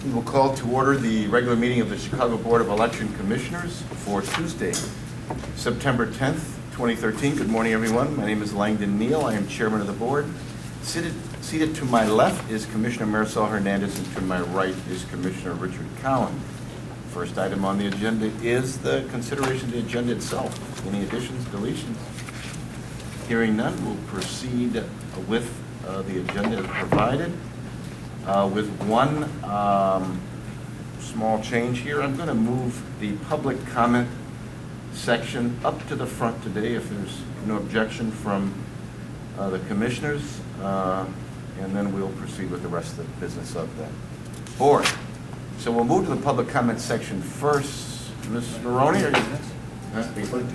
We will call to order the regular meeting of the Chicago Board of Election Commissioners for Tuesday, September 10th, 2013. Good morning, everyone. My name is Langdon Neal. I am chairman of the board. Seated to my left is Commissioner Marisol Hernandez, and to my right is Commissioner Richard Cowan. First item on the agenda is the consideration of the agenda itself. Any additions, deletions? Hearing none, we'll proceed with the agenda as provided. With one small change here, I'm going to move the public comment section up to the front today if there's no objection from the commissioners, and then we'll proceed with the rest of the business of the board. So we'll move to the public comment section first. Ms. Maroney, are you?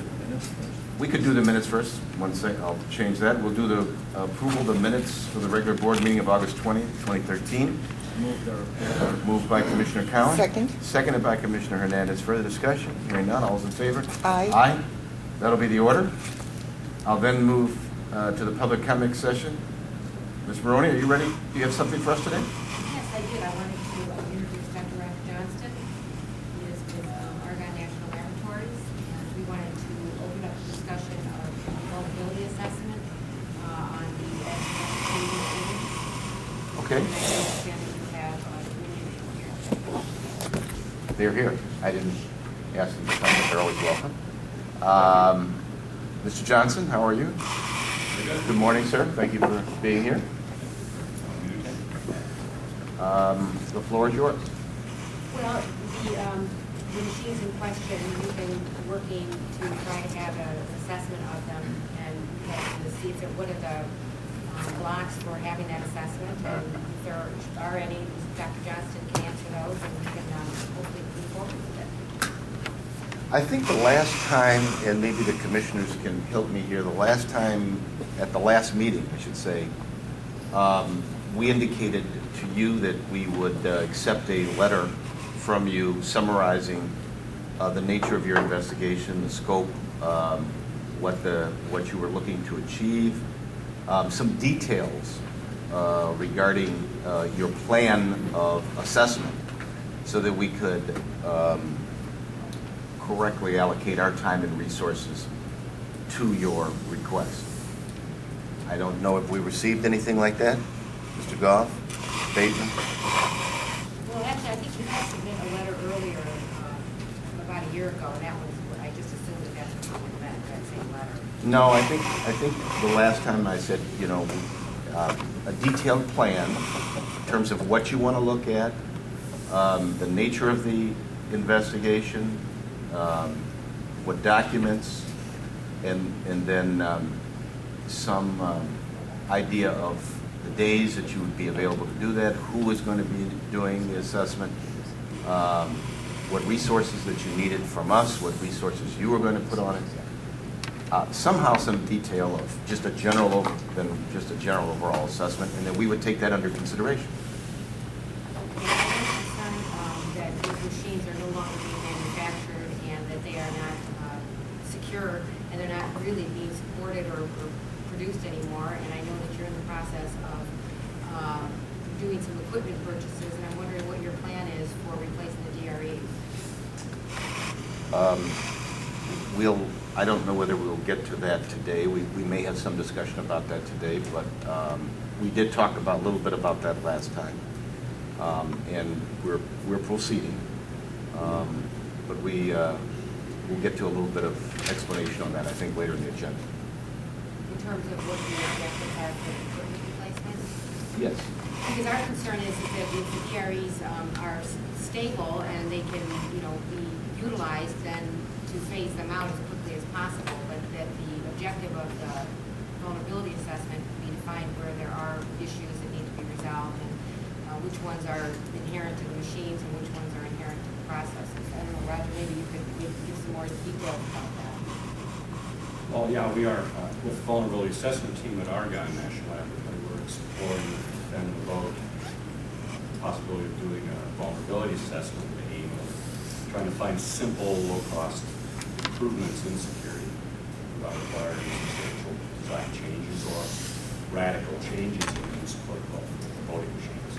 We could do the minutes first. One second, I'll change that. We'll do the approval of the minutes for the regular board meeting of August 20th, 2013. Moved by Commissioner Cowan. Second. Seconded by Commissioner Hernandez. Further discussion? Hearing none. All those in favor? Aye. Aye. That'll be the order. I'll then move to the public comment session. Ms. Maroney, are you ready? Do you have something for us today? Yes, I did. I wanted to introduce Dr. Ralph Johnston. He is with Argonne National Laboratories, and we wanted to open up a discussion of vulnerability assessment on the students. Okay. And I understand that you have here. They're here. I didn't ask them to come, but they're always welcome. Mr. Johnson, how are you? Good morning, sir. Thank you for being here. The floor is yours. Well, the machines in question, we've been working to try to have an assessment of them and to see if there, what are the blocks for having that assessment, and if there are any, Dr. Johnston can answer those, and we can hopefully move forward with it. I think the last time, and maybe the commissioners can help me here, the last time, at the last meeting, I should say, we indicated to you that we would accept a letter from you summarizing the nature of your investigation, the scope, what you were looking to achieve, some details regarding your plan of assessment, so that we could correctly allocate our time and resources to your request. I don't know if we received anything like that. Mr. Goff, Bateman? Well, actually, I think you had submitted a letter earlier, about a year ago, and that was, I just assumed that that's what you meant, that same letter. No, I think the last time I said, you know, a detailed plan in terms of what you want to look at, the nature of the investigation, what documents, and then some idea of the days that you would be available to do that, who is going to be doing the assessment, what resources that you needed from us, what resources you were going to put on it. Somehow some detail of just a general overall assessment, and then we would take that under consideration. Okay, I'm concerned that these machines are no longer being manufactured and that they are not secure and they're not really being supported or produced anymore. And I know that you're in the process of doing some equipment purchases, and I'm wondering what your plan is for replacing the DREs. I don't know whether we'll get to that today. We may have some discussion about that today, but we did talk a little bit about that last time, and we're proceeding. But we'll get to a little bit of explanation on that, I think, later in the agenda. In terms of what the objectives are for equipment replacement? Yes. Because our concern is that if the DREs are stable and they can, be utilized, then to phase them out as quickly as possible, but that the objective of the vulnerability assessment would be to find where there are issues that need to be resolved and which ones are inherent to the machines and which ones are inherent to the processes. I don't know, Roger, maybe you could give some more details about that. Well, yeah, we are with the vulnerability assessment team at Argonne National Laboratory. We're exploring and about the possibility of doing a vulnerability assessment with the aim of trying to find simple, low-cost improvements in security without requiring substantial design changes or radical changes in the support of voting machines.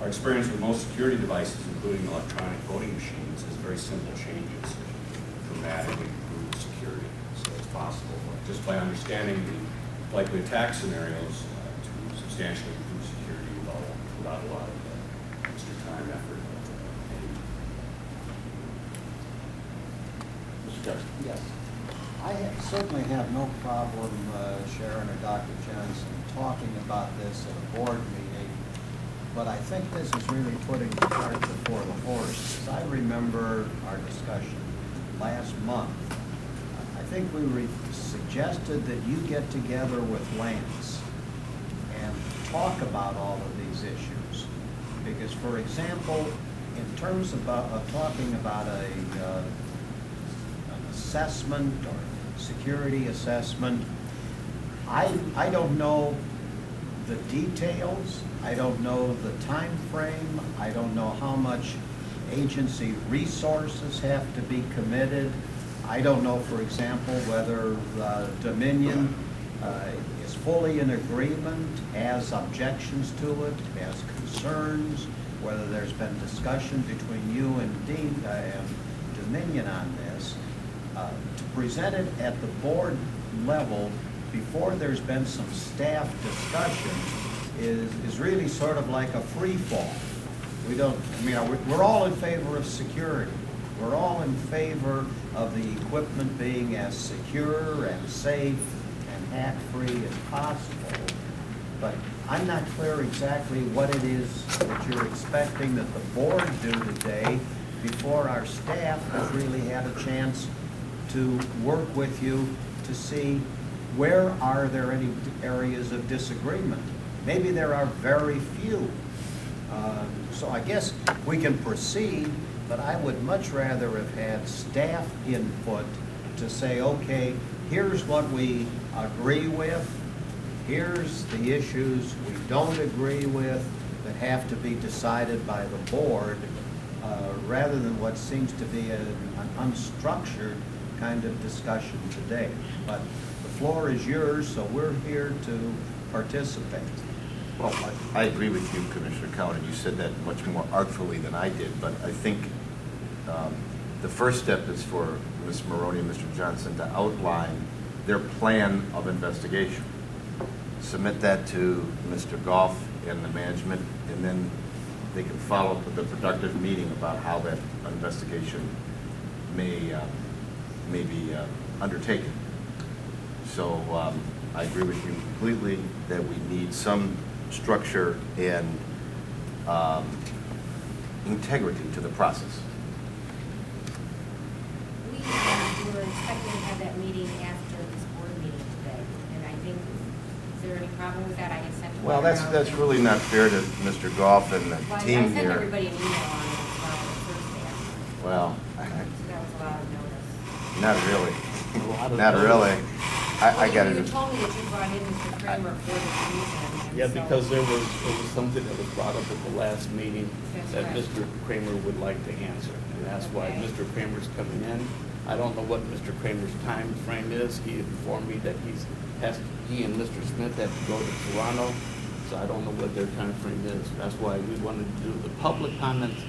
Our experience with most security devices, including electronic voting machines, is very simple changes dramatically improve security. So it's possible, just by understanding the likely attack scenarios, to substantially improve security without a lot of extra time, effort. Mr. Johnson? Yes. Certainly have no problem, Sharon or Dr. Johnson, talking about this at a board meeting, but I think this is really putting the cart before the horse. As I remember our discussion last month, I think we suggested that you get together with Lance and talk about all of these issues. Because, for example, in terms of talking about an assessment or security assessment, I don't know the details. I don't know the time frame. I don't know how much agency resources have to be committed. I don't know, for example, whether Dominion is fully in agreement, has objections to it, has concerns, whether there's been discussion between you and Dominion on this. To present it at the board level before there's been some staff discussion is really sort of like a free fall. We don't, I mean, we're all in favor of security. We're all in favor of the equipment being as secure and safe and hack-free as possible. But I'm not clear exactly what it is that you're expecting that the board do today before our staff has really had a chance to work with you to see where are there any areas of disagreement. Maybe there are very few. So I guess we can proceed, but I would much rather have had staff input to say, okay, here's what we agree with, here's the issues we don't agree with that have to be decided by the board, rather than what seems to be an unstructured kind of discussion today. But the floor is yours, so we're here to participate. Well, I agree with you, Commissioner Cowan, and you said that much more artfully than I did, but I think the first step is for Ms. Maroney and Mr. Johnson to outline their plan of investigation. Submit that to Mr. Goff and the management, and then they can follow up with a productive meeting about how that investigation may be undertaken. So I agree with you completely that we need some structure and integrity to the process. We were expecting to have that meeting after this board meeting today, and I think, is there any problem with that? I had sent a Well, letter out. that's really not fair to Mr. Goff and the Well, team I sent here. everybody an email on it Thursday. Well, So that was a lot of notice. not really. Not really. I got You it. told me that you brought in Mr. Kramer for this reason. and Yeah, so- because there was something that was brought up at the last meeting That's that right. Mr. Kramer would like to answer. And that's why Okay. Mr. Kramer's coming in. I don't know what Mr. Kramer's time frame is. He informed me that he and Mr. Smith have to go to Toronto, so I don't know what their time frame is. That's why we wanted to do the public comments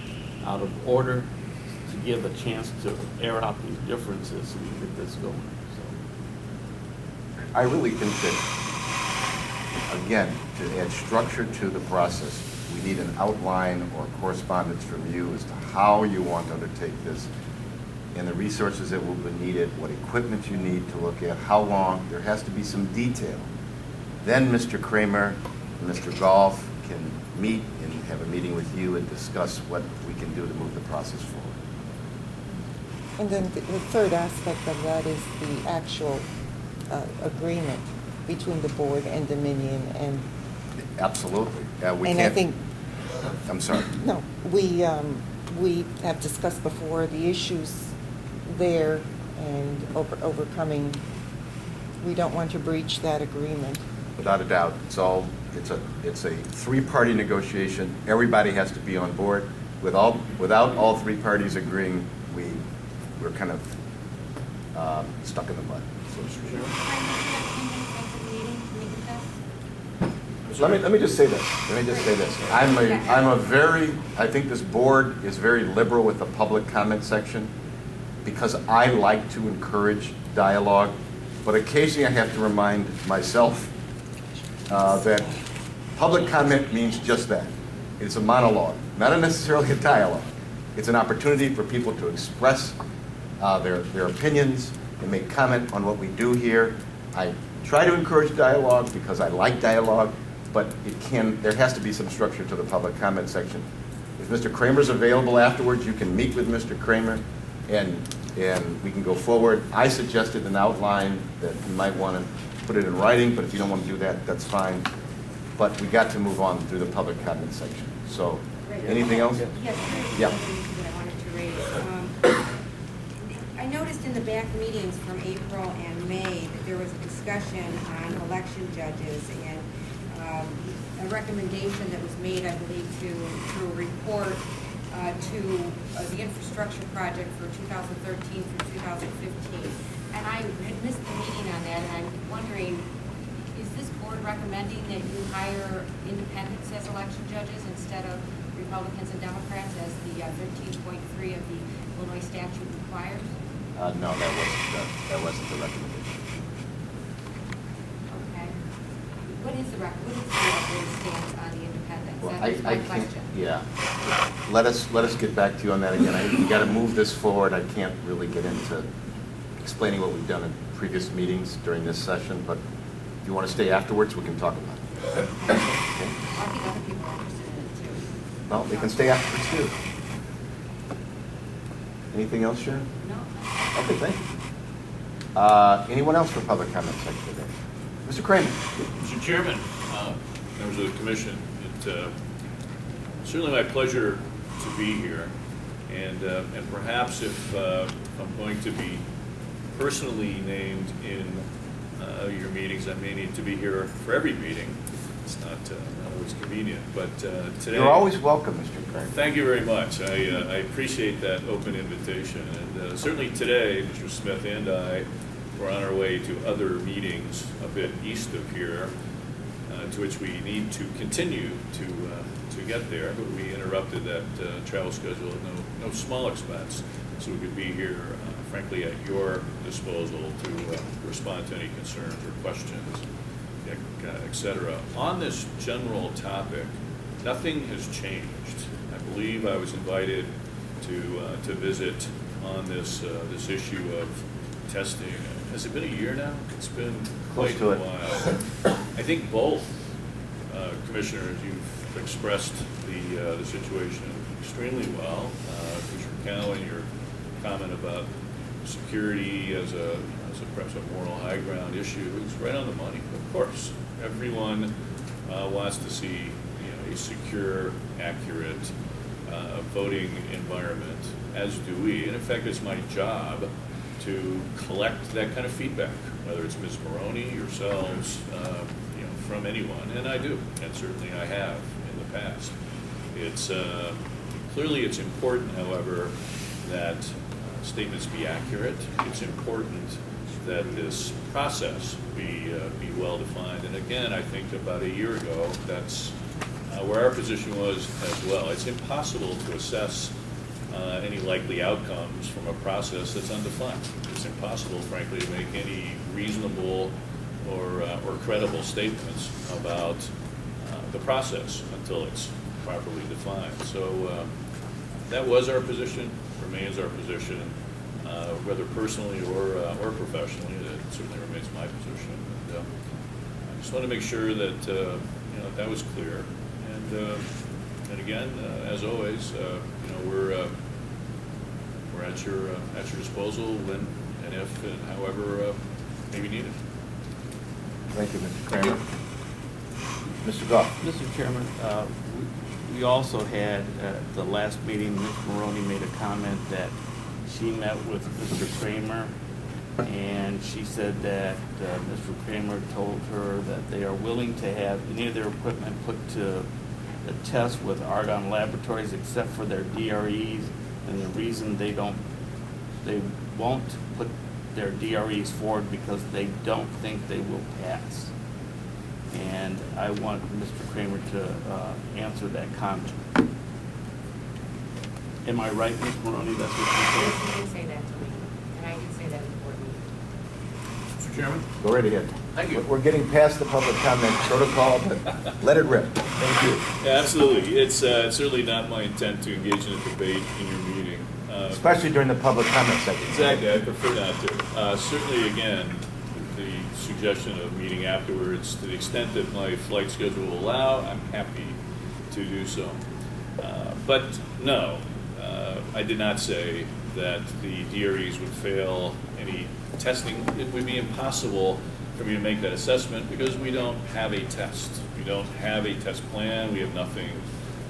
out of order to give a chance to air out these differences and get this going. So. I really think that, again, to add structure to the process, we need an outline or correspondence from you as to how you want to undertake this and the resources that will be needed, what equipment you need to look at, how long. There has to be some detail. Then Mr. Kramer and Mr. Goff can meet and have a meeting with you and discuss what we can do to move the process forward. And then the third aspect of that is the actual agreement between the board and Dominion, and Absolutely. We and can't. I think I'm sorry. no, we have discussed before the issues there and overcoming. We don't want to breach that agreement. Without a doubt, it's a three-party negotiation. Everybody has to be on board. Without all three parties agreeing, we're kind of stuck in the mud. So to speak. Let me just say this. I think this board is very liberal with the public comment section because I like to encourage dialogue, but occasionally I have to remind myself that public comment means just that. It's a monologue, not necessarily a dialogue. It's an opportunity for people to express their opinions and make comment on what we do here. I try to encourage dialogue because I like dialogue, but there has to be some structure to the public comment section. If Mr. Kramer's available afterwards, you can meet with Mr. Kramer and we can go forward. I suggested an outline that you might want to put it in writing, but if you don't want to do that, that's fine. But we got to move on through the public comment section. So, anything else? Yes, Yeah. that I wanted to raise. I noticed in the back meetings from April and May that there was a discussion on election judges and a recommendation that was made, I believe, to report to the infrastructure project for 2013 through 2015. And I had missed the meeting on that, and I'm wondering, is this board recommending that you hire independents as election judges instead of Republicans and Democrats as the 13.3 of the Illinois statute requires? No, that wasn't the recommendation. Okay. What is the board's stance on the independents? Well, That is my I can't. question. Yeah. Let us get back to you on that again. We got to move this forward. I can't really get into explaining what we've done in previous meetings during this session, but if you want to stay afterwards, we can talk about it. Okay? I think other people are interested in it too. Well, they can stay afterwards too. Anything else, Sharon? No? Okay, thank you. Anyone else for public comment section today? Mr. Kramer. Mr. Chairman, members of the commission, it's certainly my pleasure to be here, and perhaps if I'm going to be personally named in your meetings, I may need to be here for every meeting. It's not always convenient, but today... You're always welcome, Mr. Kramer. Thank you very much. I appreciate that open invitation, and certainly today, Mr. Smith and I were on our way to other meetings a bit east of here, to which we need to continue to get there, but we interrupted that travel schedule at no small expense, so we could be here, frankly, at your disposal to respond to any concerns or questions, et cetera. On this general topic, nothing has changed. I believe I was invited to visit on this issue of testing. Has it been a year now? It's been quite a while. I think both commissioners, you've expressed the situation extremely well. Commissioner Cowan, your comment about security as perhaps a moral high ground issue is right on the money. Of course, everyone wants to see a secure, accurate voting environment, as do we. And in fact, it's my job to collect that kind of feedback, whether it's Ms. Maroney, yourselves, from anyone, and I do, and certainly I have in the past. It's clearly it's important, however, that statements be accurate. It's important that this process be well defined. And again, I think about a year ago, that's where our position was as well. It's impossible to assess any likely outcomes from a process that's undefined. It's impossible, frankly, to make any reasonable or credible statements about the process until it's properly defined. So that was our position, remains our position, whether personally or professionally. That certainly remains my position. And, I just want to make sure that that was clear. And again, as always, we're at your disposal when and if and however may be needed. Thank you, Mr. Kramer. Mr. Goff. Mr. Chairman, we also had, at the last meeting, Ms. Maroney made a comment that she met with Mr. Kramer, and she said that Mr. Kramer told her that they are willing to have any of their equipment put to the test with Argonne Laboratories except for their DREs, and the reason they won't put their DREs forward because they don't think they will pass. and I want Mr. Kramer to answer that comment. Am I right, Ms. Maroney? That's what you Yes, said? you can say that to me, and I can say that before me. Mr. Chairman? Go right ahead. Thank you. We're getting past the public comment protocol, but let it rip. Thank you. Yeah, absolutely. It's certainly not my intent to engage in a debate in your meeting. Especially during the public comment section. Exactly, I prefer not to. Certainly, again, the suggestion of meeting afterwards, to the extent that my flight schedule will allow, I'm happy to do so. But no, I did not say that the DREs would fail any testing. It would be impossible for me to make that assessment because we don't have a test. We don't have a test plan. We have nothing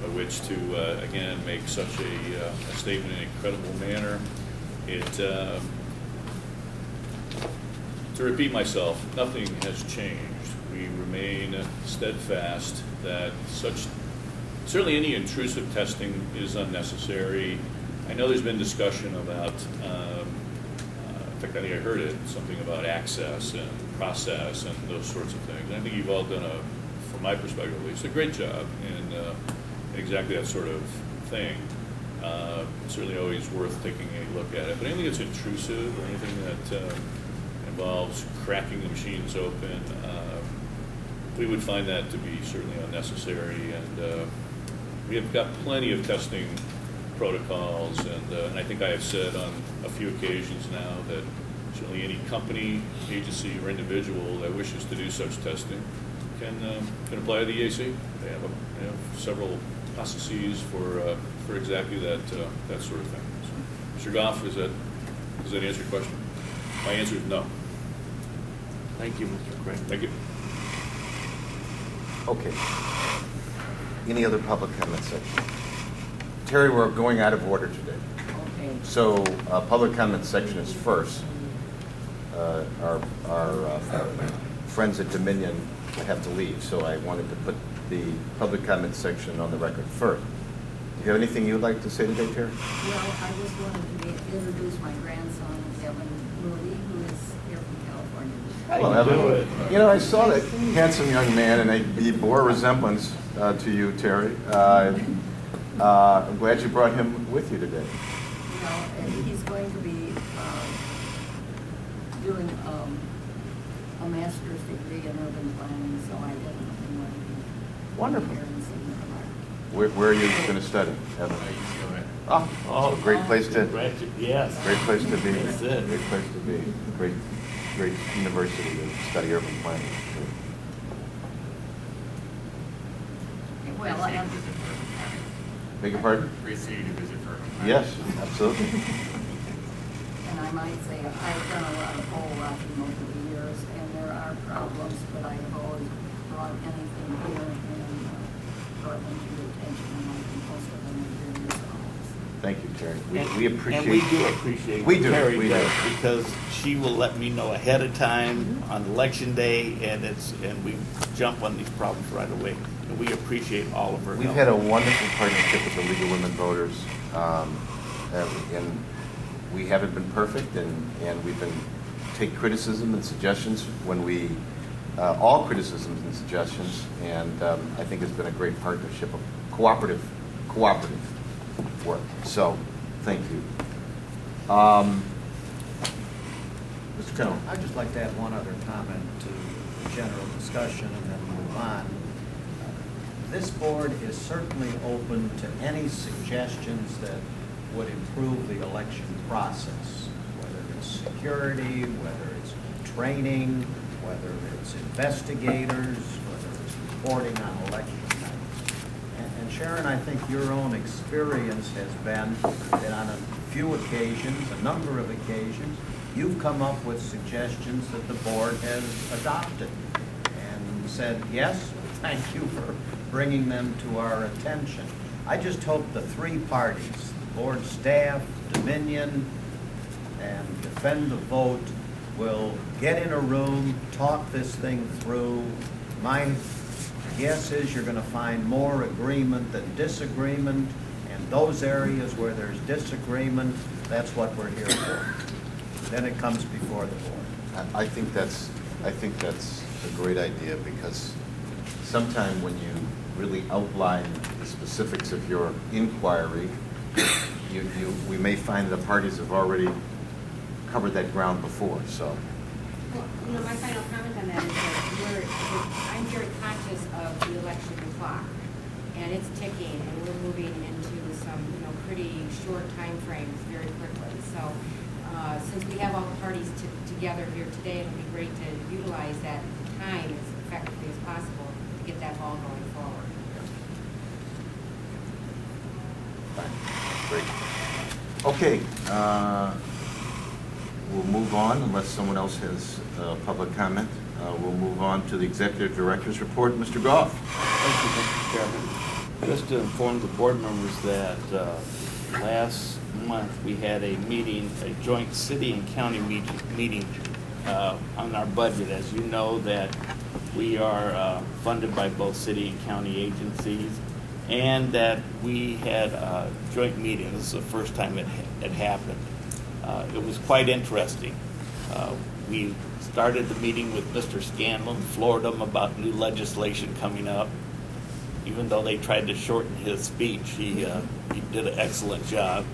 by which to, again, make such a statement in a credible manner. To repeat myself, nothing has changed. We remain steadfast that certainly any intrusive testing is unnecessary. I know there's been discussion about, in fact, I think I heard it, something about access and process and those sorts of things. And I think you've all done, from my perspective at least, a great job in exactly that sort of thing. Certainly always worth taking a look at it. But anything that's intrusive or anything that involves cracking the machines open, we would find that to be certainly unnecessary. And we have got plenty of testing protocols, and I think I have said on a few occasions now that certainly any company, agency, or individual that wishes to do such testing can apply to the EAC. They have several processes for exactly that sort of thing. So, Mr. Goff, does that answer your question? My answer is no. Thank you, Mr. Kramer. Thank you. Okay. Any other public comment section? Terry, we're going out of order today. Okay. So public comment section is first. Our friends at Dominion have to leave, so I wanted to put the public comment section on the record first. Do you have anything you would like to say today, Terry? Well, I just wanted to introduce my grandson, Evan Moody, who is here from California. Well, Evan, you know, I saw that handsome young man, and he bore a resemblance to you, Terry. I'm glad you brought him with you today. You know, and he's going to be doing a master's degree in urban planning, so I definitely want to be Wonderful. here and see him Where are you going to study, Evan? Oh, great place to. Yes. Great place to be. That's it. Great place to be. Great university to study urban planning. Well, I am. Beg your pardon? Great city to visit for. Yes, absolutely. And I might say, I've done a lot of pole rocking over the years, and there are problems, but I have always brought anything here and brought them to your attention, and I think most of them are very resolved. Thank you, Terry. We And appreciate. we do appreciate We what do, Terry we does, do. because she will let me know ahead of time on election day, and we jump on these problems right away. And we appreciate all of her We've help. had a wonderful partnership with the League of Women Voters, and we haven't been perfect, and we've been take criticism and suggestions when we all criticisms and suggestions, and I think it's been a great partnership of cooperative work. So, thank you. Mr. Colonel. I'd just like to add one other comment to the general discussion and then move on. This board is certainly open to any suggestions that would improve the election process, whether it's security, whether it's training, whether it's investigators, whether it's reporting on election night. And Sharon, I think your own experience has been that on a few occasions, a number of occasions, you've come up with suggestions that the board has adopted and said, yes, thank you for bringing them to our attention. I just hope the three parties, the board staff, Dominion, and Defend the Vote, will get in a room, talk this thing through. My guess is you're going to find more agreement than disagreement, and those areas where there's disagreement, that's what we're here for. Then it comes before the board. I think that's a great idea, because sometime when you really outline the specifics of your inquiry, we may find the parties have already covered that ground before, so. Well, my final comment on that is that I'm very conscious of the election clock, and it's ticking, and we're moving into some, pretty short time frames very quickly. So, since we have all the parties together here today, it'll be great to utilize that time as effectively as possible to get that ball going forward. Great. Okay, we'll move on unless someone else has public comment. We'll move on to the Executive Director's report. Mr. Goff. Thank you, Mr. Chairman. Just to inform the board members that last month we had a meeting, a joint city and county meeting on our budget. As you know, that we are funded by both city and county agencies, and that we had a joint meeting. This is the first time it happened. It was quite interesting. We started the meeting with Mr. Scanlon, floored him about new legislation coming up. Even though they tried to shorten his speech, he did an excellent job.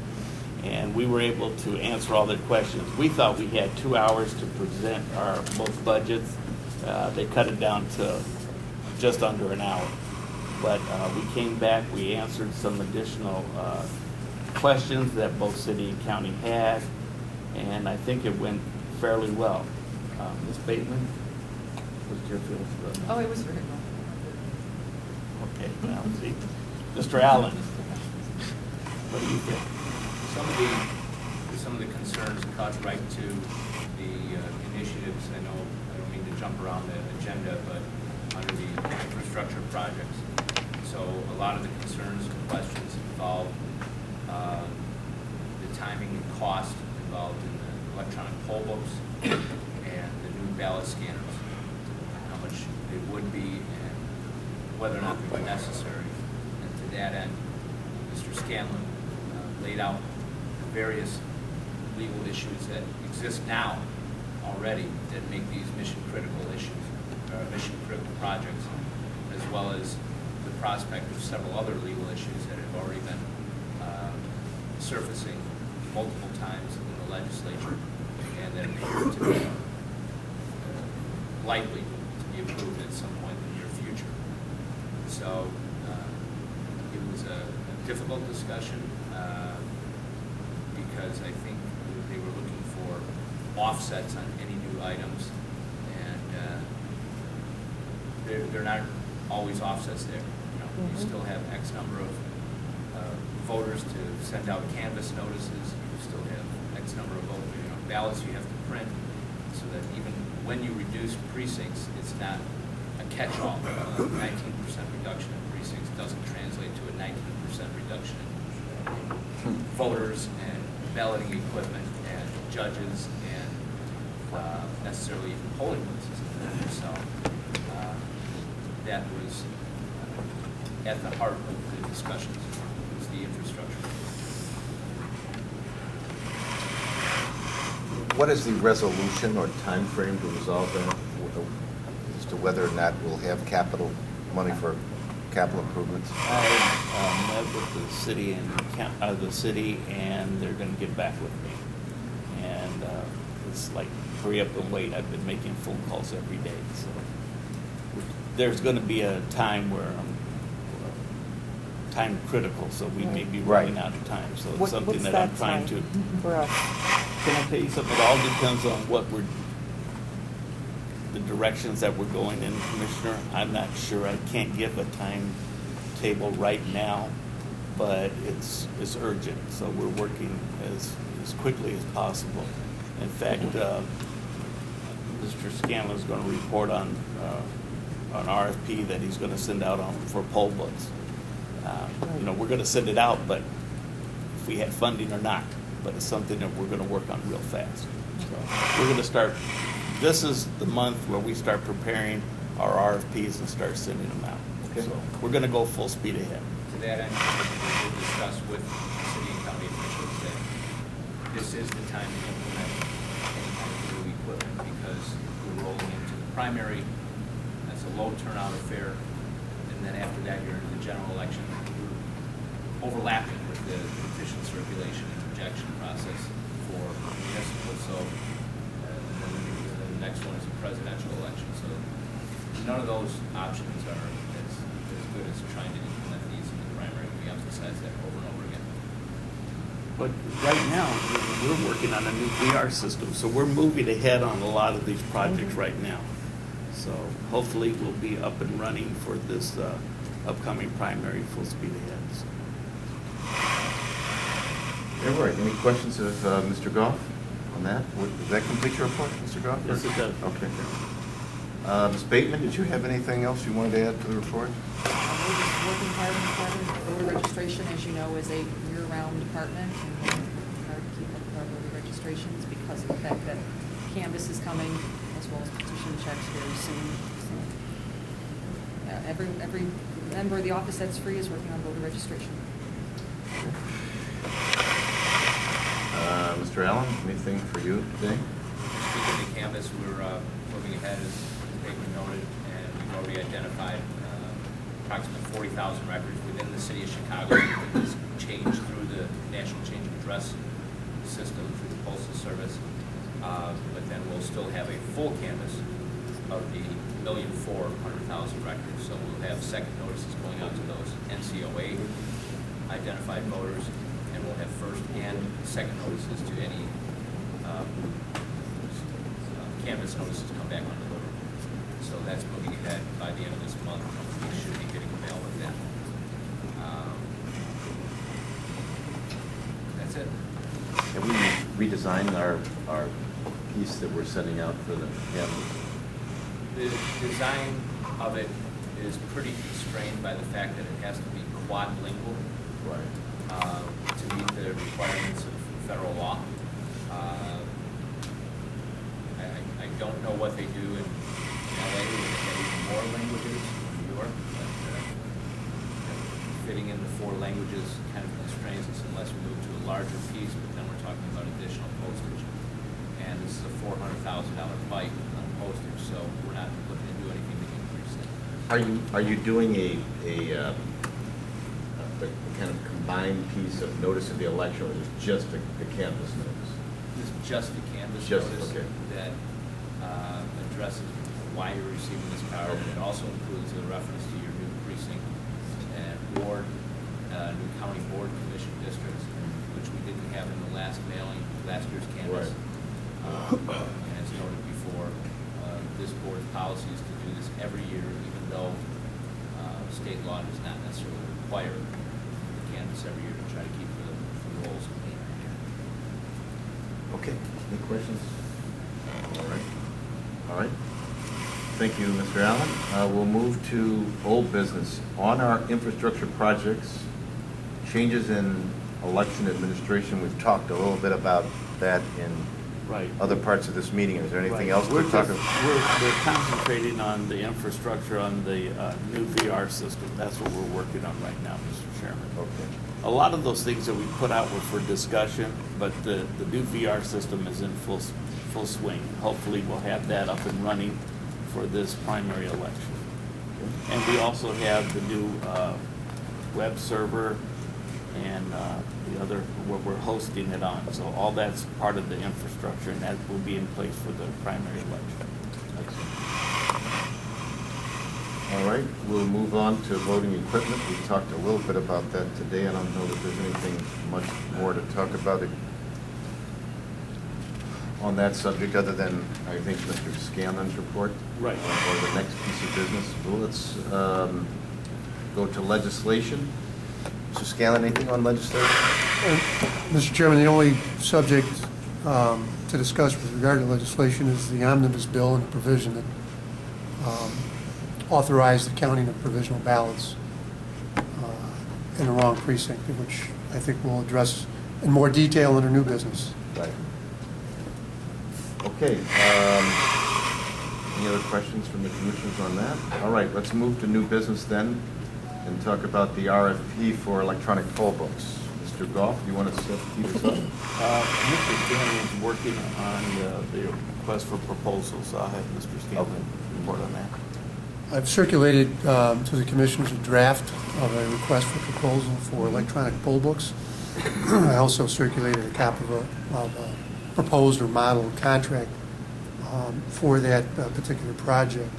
And we were able to answer all their questions. We thought we had 2 hours to present our both budgets. They cut it down to just under an hour. But we came back, we answered some additional questions that both city and county had, and I think it went fairly well. Ms. Bateman, what's your feelings about that? Oh, it was very well. Okay, now let's see. Mr. Allen, what do you think? Some of the concerns cut right to the initiatives. I don't mean to jump around the agenda, but under the infrastructure projects. So a lot of the concerns and questions involve the timing and cost involved in the electronic poll books and the new ballot scanners, how much they would be and whether or not they were necessary. And to that end, Mr. Scanlon laid out the various legal issues that exist now already that make these mission-critical issues, mission-critical projects, as well as the prospect of several other legal issues that have already been surfacing multiple times in the legislature and that appear to be likely to be approved at some point in the near future. So it was a difficult discussion because I think they were looking for offsets on any new items, and they're not always offsets there. You still have X number of voters to send out canvass notices. You still have X number of ballots you have to print, so that even when you reduce precincts, it's not a catch-all. 19% reduction in precincts doesn't translate to a 19% reduction in voters and balloting equipment and judges and necessarily even polling places. So that was at the heart of the discussions, was the infrastructure. What is the resolution or time frame to resolve that as to whether or not we'll have capital money for capital improvements? I met with the city and they're going to get back with me. And it's like hurry up and wait. I've been making phone calls every day. So there's going to be a time where I'm time critical, so we may be running out of time. So it's something what's that I'm trying to. for us? Can I tell you something? It all depends on what the directions that we're going in, Commissioner. I'm not sure. I can't give a timetable right now, but it's urgent. So we're working as quickly as possible. In fact, Mr. Scanlon is going to report on an RFP that he's going to send out for poll books. We're going to send it out, but if we had funding or not. But it's something that we're going to work on real fast. So we're going to start. This is the month where we start preparing our RFPs and start sending them out. Okay. So we're going to go full speed ahead. To that end, we will discuss with city and county officials that this is the time to implement any kind of new equipment because we're rolling into the primary. That's a low turnout affair. and then after that, you're into the general election. You're overlapping with the petition circulation and rejection process for municipal, so, and then the next one is a presidential election, so none of those options are as good as trying to implement these in the primary. We emphasize that over and over again. But right now, we're working on a new VR system, so we're moving ahead on a lot of these projects right now. So hopefully we'll be up and running for this upcoming primary full speed ahead. So. All right, any questions of Mr. Goff on that? Does that complete your report, Mr. Goff? Yes, it does. Okay. Ms. Bateman, did you have anything else you wanted to add to the report? We're just working hard on department. Voter registration, as you know, is a year-round department, and we're working hard to keep up with our voter registrations because of the fact that Canvas is coming, as well as petition checks very soon. So, yeah, every member of the office that's free is working on voter registration. Mr. Allen, anything for you today? Speaking of Canvas, we're moving ahead, as Bateman noted, and we've already identified approximately 40,000 records within the city of Chicago that is changed through the National Change of Address system through the Postal Service. But then we'll still have a full canvas of the 1,400,000 records. So we'll have second notices going out to those NCOA identified voters, and we'll have first and second notices to any canvas notices come back on the voter. So that's moving ahead by the end of this month. We should be getting a mail with that. That's it. Have we redesigned our piece that we're sending out for the canvas? The design of it is pretty constrained by the fact that it has to be quadlingual to meet the requirements of federal law. I don't know what they do in LA, where they have even more languages, in New York, but fitting in the 4 languages kind of constrains us unless we move to a larger piece, but then we're talking about additional postage. And this is a $400,000 bite on postage, so we're not looking to do anything to increase that. Are you doing a kind of combined piece of notice of the election, or is it just the canvas notice? This is just the canvas Just, notice okay. that addresses why you're receiving this card. Okay. It also includes a reference to your new precinct and ward, new county board commission districts, which we didn't have in the last mailing, last year's canvas. Right. And as noted before, this board's policy is to do this every year, even though state law does not necessarily require the canvas every year to try to keep the rolls clean. Okay, any questions? All right. Thank you, Mr. Allen. We'll move to old business. On our infrastructure projects, changes in election administration, we've talked a little bit about that in other parts of this meeting. Is there anything else to talk about? We're concentrating on the infrastructure, on the new VR system. That's what we're working on right now, Mr. Chairman. Okay. A lot of those things that we put out were for discussion, but the new VR system is in full swing. Hopefully we'll have that up and running for this primary election. And we also have the new web server and the other, where we're hosting it on. So all that's part of the infrastructure, and that will be in place for the primary election. All right, we'll move on to voting equipment. We talked a little bit about that today. I don't know that there's anything much more to talk about on that subject, other than, I think, Mr. Scanlon's report. Right. Or the next piece of business. Well, let's go to legislation. Mr. Scanlon, anything on legislation? Mr. Chairman, the only subject to discuss with regard to legislation is the omnibus bill and the provision that authorized the counting of provisional ballots in the wrong precinct, which I think we'll address in more detail under new business. Right. Okay. Any other questions from the commissioners on that? All right, let's move to new business then and talk about the RFP for electronic poll books. Mr. Goff, you want to tee this up? Mr. Scanlon is working on the request for proposals, so I'll have Mr. Scanlon report on that. I've circulated to the commissioners a draft of a request for proposal for electronic poll books. I also circulated a copy of a proposed or modeled contract for that particular project.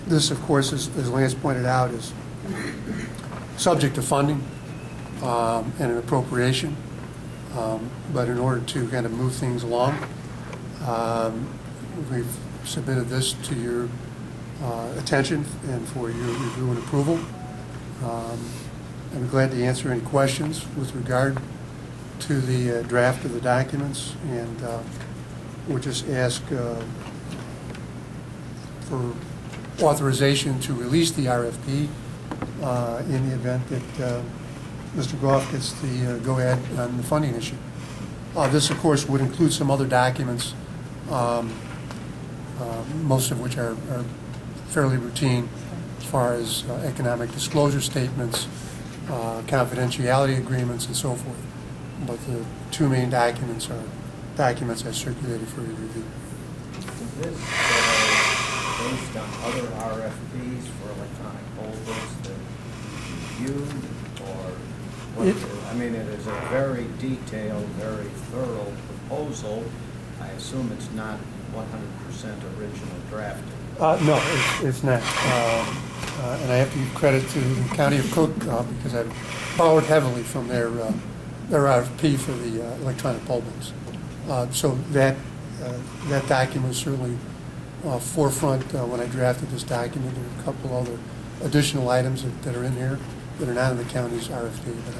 This, of course, as Lance pointed out, is subject to funding and an appropriation. But in order to kind of move things along, we've submitted this to your attention and for your review and approval. I'm glad to answer any questions with regard to the draft of the documents, and we'll just ask for authorization to release the RFP in the event that Mr. Goff gets the go-ahead on the funding issue. This, of course, would include some other documents, most of which are fairly routine as far as economic disclosure statements, confidentiality agreements, and so forth. But the two main documents are documents I circulated for your review. Is this based on other RFPs for electronic poll books that you reviewed, or what is it? I mean, it is a very detailed, very thorough proposal. I assume it's not 100% original drafting. No, it's not. And I have to give credit to the County of Cook because I've borrowed heavily from their RFP for the electronic poll books. So that document was certainly forefront when I drafted this document. There are a couple other additional items that are in here that are not in the county's RFP, but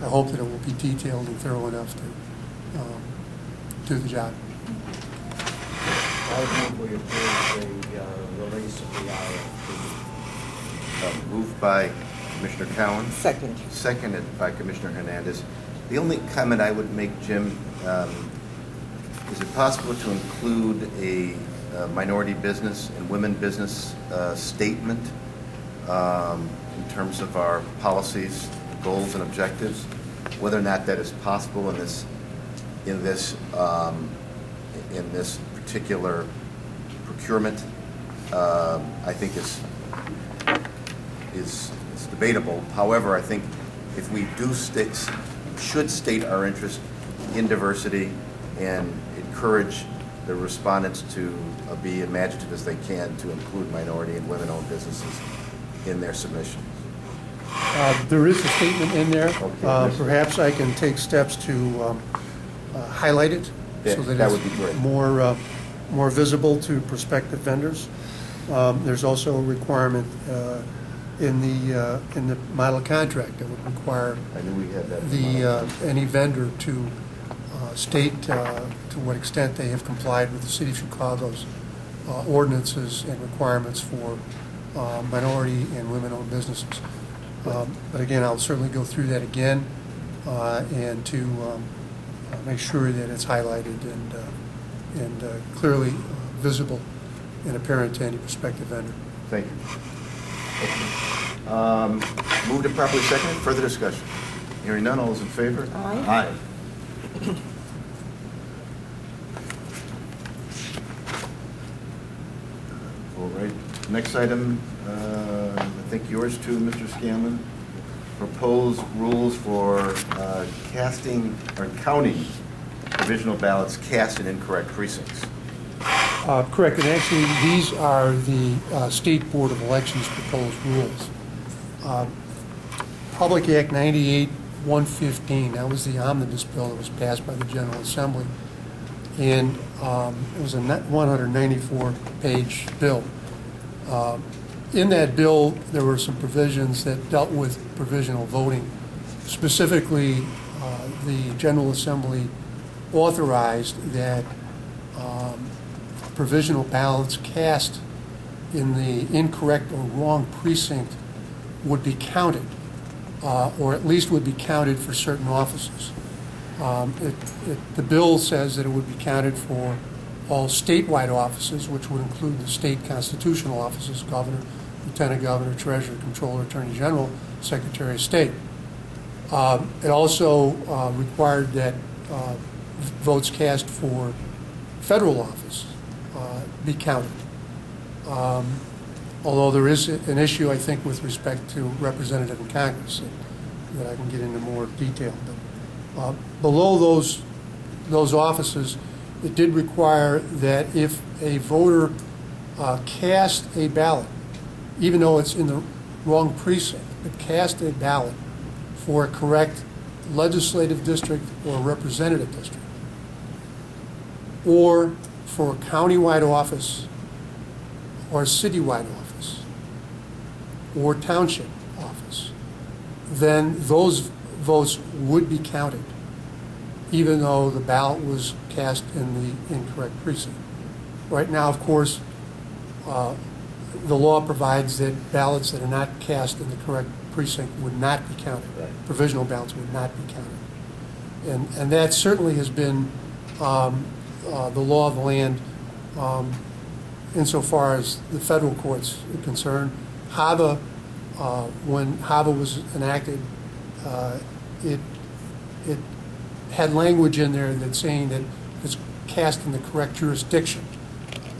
I hope that it will be detailed and thorough enough to do the job. I think we approve the release of the RFP. Moved by Commissioner Cowan. Second. Seconded by Commissioner Hernandez. The only comment I would make, Jim, is it possible to include a minority business and women business statement in terms of our policies, goals, and objectives? Whether or not that is possible in this particular procurement, I think is debatable. However, I think if we do should state our interest in diversity and encourage the respondents to be imaginative as they can to include minority and women-owned businesses in their submissions. There is a statement in there. Okay. Perhaps I can take steps to highlight it so That would be great. it's more visible to prospective vendors. There's also a requirement in the model contract that would require I knew we had that. any vendor to state to what extent they have complied with the City of Chicago's ordinances and requirements for minority and women-owned businesses. But again, I'll certainly go through that again and to make sure that it's highlighted and clearly visible and apparent to any prospective vendor. Thank you. Moved and properly seconded. Further discussion? Hearing none, all those in favor? Aye. Aye. All right. Next item, I think yours too, Mr. Scanlon. Proposed rules for casting or counting provisional ballots cast in incorrect precincts. Correct, and actually, these are the State Board of Elections proposed rules. Public Act 98-115, that was the omnibus bill that was passed by the General Assembly, and it was a 194-page bill. In that bill, there were some provisions that dealt with provisional voting. Specifically, the General Assembly authorized that provisional ballots cast in the incorrect or wrong precinct would be counted, or at least would be counted for certain offices. The bill says that it would be counted for all statewide offices, which would include the state constitutional offices, governor, lieutenant governor, treasurer, controller, attorney general, secretary of state. It also required that votes cast for federal office be counted. although there is an issue, I think, with respect to representative in Congress that I can get into more detail. But below those offices, it did require that if a voter cast a ballot, even though it's in the wrong precinct, but cast a ballot for a correct legislative district or representative district, or for a countywide office or a citywide office or township office, then those votes would be counted, even though the ballot was cast in the incorrect precinct. Right now, of course, the law provides that ballots that are not cast in the correct precinct would not be counted. Right. Provisional ballots would not be counted. And that certainly has been the law of the land insofar as the federal courts are concerned. HAVA, when HAVA was enacted, it had language in there that's saying that if it's cast in the correct jurisdiction,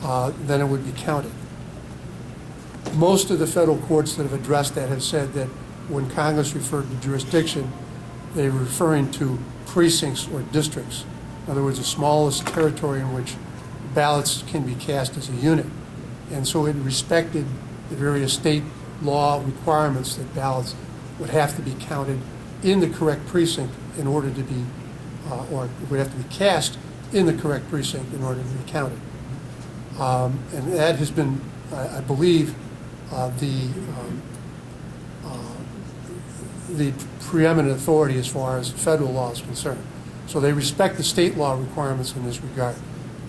then it would be counted. Most of the federal courts that have addressed that have said that when Congress referred to jurisdiction, they were referring to precincts or districts. In other words, the smallest territory in which ballots can be cast as a unit. And so it respected the various state law requirements that ballots would have to be counted in the correct precinct in order to be, or would have to be cast in the correct precinct in order to be counted. And that has been, I believe, the preeminent authority as far as federal law is concerned. So they respect the state law requirements in this regard.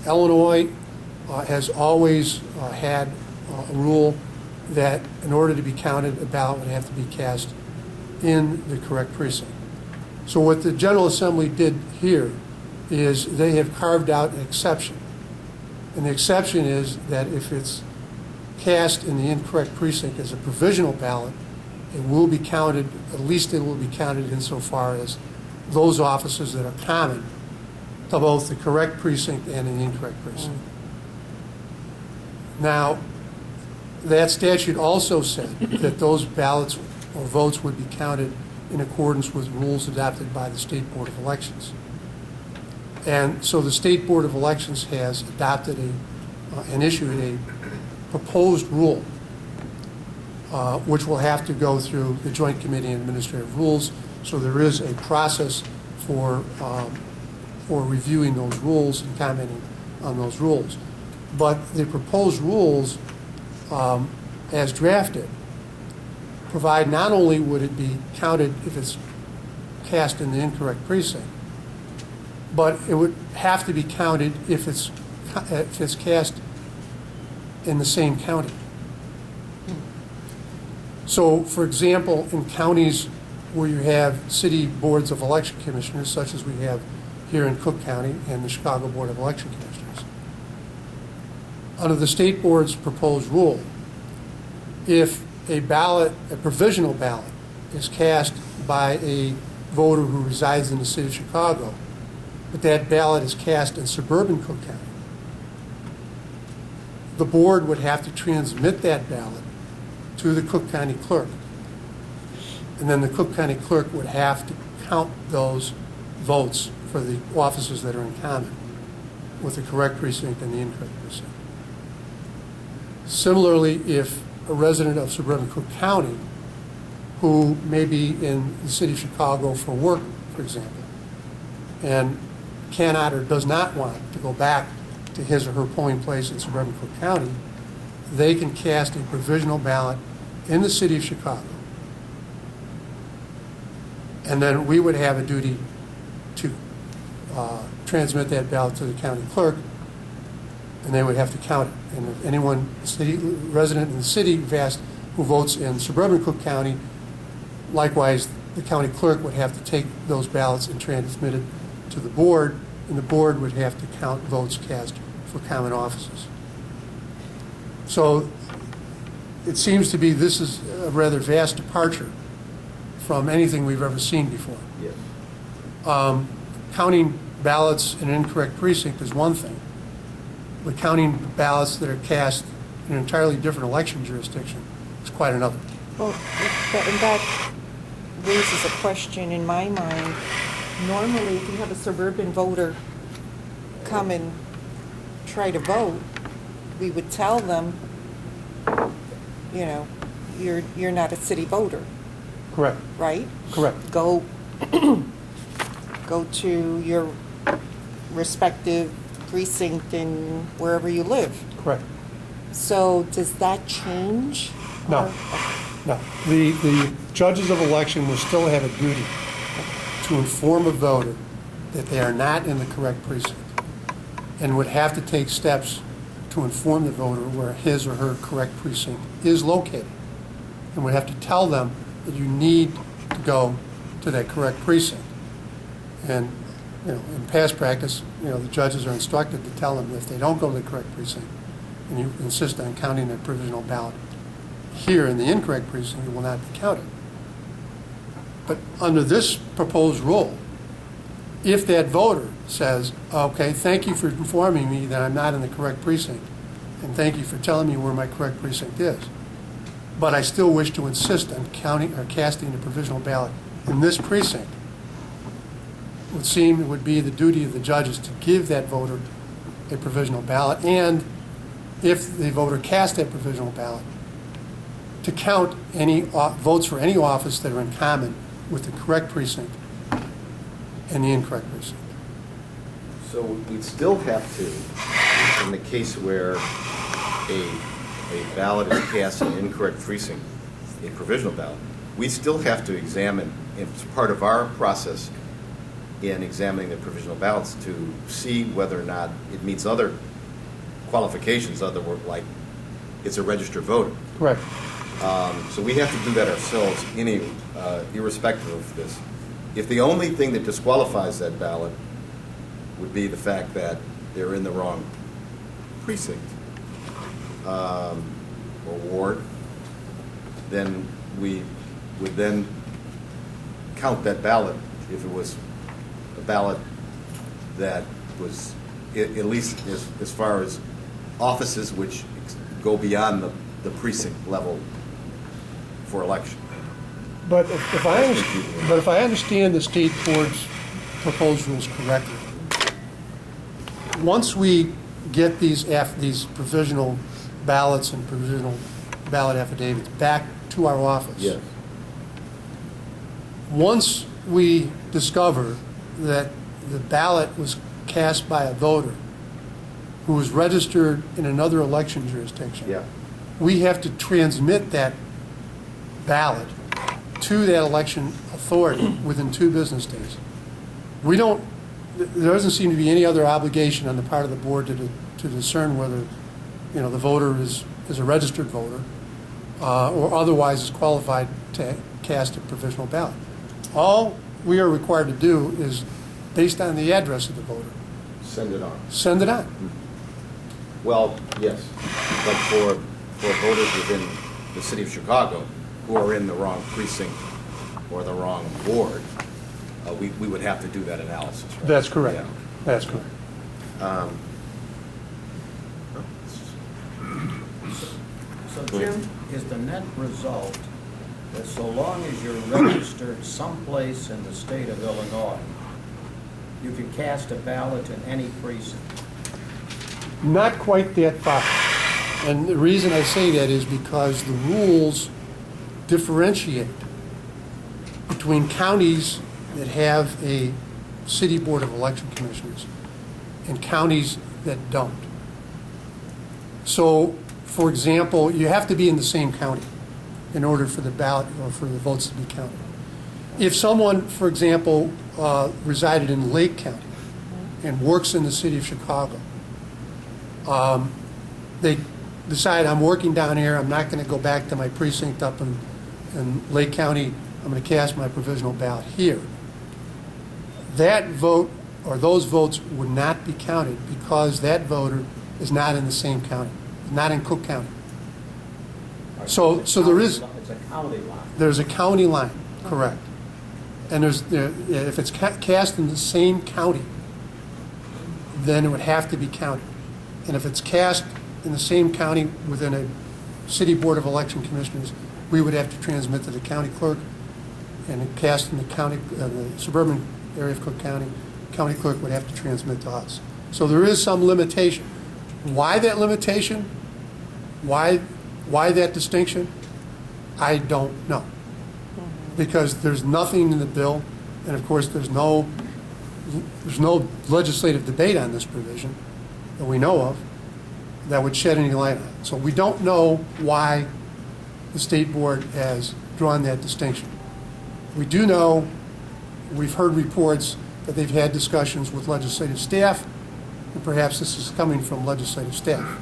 Illinois has always had a rule that in order to be counted, a ballot would have to be cast in the correct precinct. So what the General Assembly did here is they have carved out an exception. And the exception is that if it's cast in the incorrect precinct as a provisional ballot, it will be counted, at least it will be counted insofar as those offices that are common to both the correct precinct and the incorrect precinct. Now, that statute also said that those ballots or votes would be counted in accordance with rules adopted by the State Board of Elections. And so the State Board of Elections has adopted and issued a proposed rule, which will have to go through the Joint Committee on Administrative Rules. So there is a process for reviewing those rules and commenting on those rules. But the proposed rules, as drafted, provide not only would it be counted if it's cast in the incorrect precinct, but it would have to be counted if it's cast in the same county. So, for example, in counties where you have city boards of election commissioners, such as we have here in Cook County and the Chicago Board of Election Commissioners, under the state board's proposed rule, if a ballot, a provisional ballot, is cast by a voter who resides in the city of Chicago, but that ballot is cast in suburban Cook County, the board would have to transmit that ballot to the Cook County clerk. And then the Cook County clerk would have to count those votes for the offices that are in common with the correct precinct and the incorrect precinct. Similarly, if a resident of suburban Cook County who may be in the city of Chicago for work, for example, and cannot or does not want to go back to his or her polling place in suburban Cook County, they can cast a provisional ballot in the city of Chicago. And then we would have a duty to transmit that ballot to the county clerk, and they would have to count it. And if anyone resident in the city who votes in suburban Cook County, likewise, the county clerk would have to take those ballots and transmit it to the board, and the board would have to count votes cast for common offices. So it seems to be this is a rather vast departure from anything we've ever seen before. Yes. Counting ballots in an incorrect precinct is one thing, but counting ballots that are cast in an entirely different election jurisdiction is quite another. Well, and that raises a question in my mind. Normally, if you have a suburban voter come and try to vote, we would tell them, you know, you're not a city voter, Correct. right? Correct. Go to your respective precinct in wherever you live. Correct. So does that change? No. Or- No. The judges of election will still have a duty to inform a voter that they are not in the correct precinct and would have to take steps to inform the voter where his or her correct precinct is located. And would have to tell them that you need to go to that correct precinct. And, you know, in past practice, you know, the judges are instructed to tell them if they don't go to the correct precinct and you insist on counting that provisional ballot here in the incorrect precinct, it will not be counted. But under this proposed rule, if that voter says, okay, thank you for informing me that I'm not in the correct precinct, and thank you for telling me where my correct precinct is, but I still wish to insist on counting or casting the provisional ballot in this precinct, it would seem it would be the duty of the judges to give that voter a provisional ballot, and if the voter cast that provisional ballot, to count any votes for any office that are in common with the correct precinct and the incorrect precinct. So we'd still have to, in the case where a ballot is cast in an incorrect precinct, a provisional ballot, we still have to examine, it's part of our process in examining the provisional ballots to see whether or not it meets other qualifications, other work, like it's a registered voter. Correct. So we have to do that ourselves, irrespective of this. If the only thing that disqualifies that ballot would be the fact that they're in the wrong precinct or ward, then we would then count that ballot if it was a ballot that was, at least as far as offices which go beyond the precinct level for election. But if I understand the state board's proposed rules correctly, once we get these provisional ballots and provisional ballot affidavits back to our office, Yes. once we discover that the ballot was cast by a voter who was registered in another election jurisdiction, Yeah. we have to transmit that ballot to that election authority within 2 business days. There doesn't seem to be any other obligation on the part of the board to discern whether, you know, the voter is a registered voter or otherwise is qualified to cast a provisional ballot. All we are required to do is, based on the address of the voter, Send it on. send it on. Well, yes, but for voters within the city of Chicago who are in the wrong precinct or the wrong ward, we would have to do that analysis, right? That's correct. Yeah. That's correct. So Jim, is the net result that so long as you're registered someplace in the state of Illinois, you can cast a ballot in any precinct? Not quite that far. And the reason I say that is because the rules differentiate between counties that have a city board of election commissioners and counties that don't. So, for example, you have to be in the same county in order for the ballot or for the votes to be counted. If someone, for example, resided in Lake County and works in the city of Chicago, they decide, I'm working down here, I'm not going to go back to my precinct up in Lake County, I'm going to cast my provisional ballot here. That vote or those votes would not be counted because that voter is not in the same county, not in Cook County. So there is, It's a county line. there's a county line, correct. And if it's cast in the same county, then it would have to be counted. And if it's cast in the same county within a city board of election commissioners, we would have to transmit to the county clerk, and cast in the county, the suburban area of Cook County, county clerk would have to transmit to us. So there is some limitation. Why that limitation? Why that distinction? I don't know. Because there's nothing in the bill, and of course there's no legislative debate on this provision that we know of that would shed any light on it. So we don't know why the state board has drawn that distinction. We do know, we've heard reports that they've had discussions with legislative staff, and perhaps this is coming from legislative staff.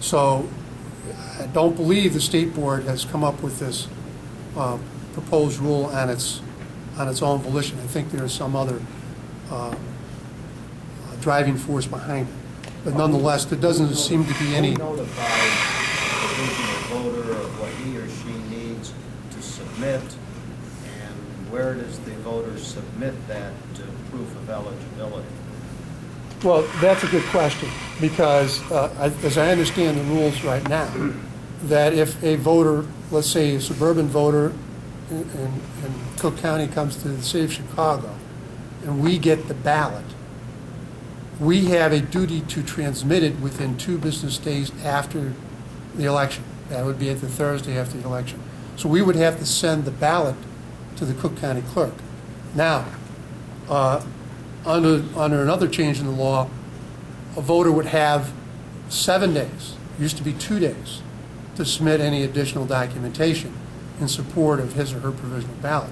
So I don't believe the state board has come up with this proposed rule on its own volition. I think there is some other driving force behind it. But nonetheless, there doesn't seem to be any. Who notifies the provisional voter of what he or she needs to submit, and where does the voter submit that proof of eligibility? Well, that's a good question, because as I understand the rules right now, that if a voter, let's say a suburban voter in Cook County comes to the city of Chicago, and we get the ballot, we have a duty to transmit it within 2 business days after the election. That would be at the Thursday after the election. So we would have to send the ballot to the Cook County clerk. Now, under another change in the law, a voter would have 7 days, it used to be 2 days, to submit any additional documentation in support of his or her provisional ballot.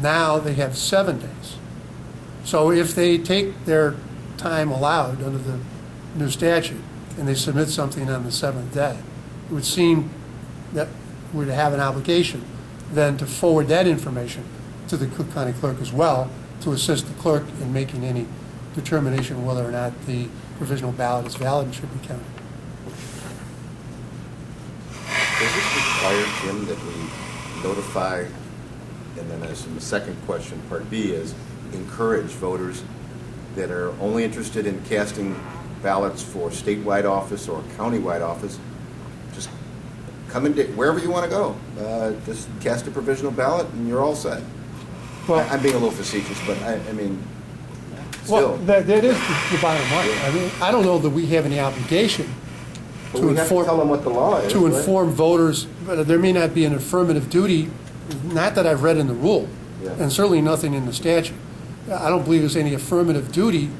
Now they have 7 days. So if they take their time allowed under the new statute and they submit something on the 7th day, it would seem that we'd have an obligation then to forward that information to the Cook County clerk as well, to assist the clerk in making any determination whether or not the provisional ballot is valid and should be counted. Does this require, Jim, that we notify, and then as in the second question, part B, is encourage voters that are only interested in casting ballots for statewide office or countywide office, just come in wherever you want to go. Just cast a provisional ballot and you're all set. Well, I'm being a little facetious, but I mean, well, still. that is the bottom line. I mean, I don't know that we have any obligation But we have to tell them what the law is. to right? inform voters, but there may not be an affirmative duty, not that I've read in the rule, Yeah. and certainly nothing in the statute. I don't believe there's any affirmative duty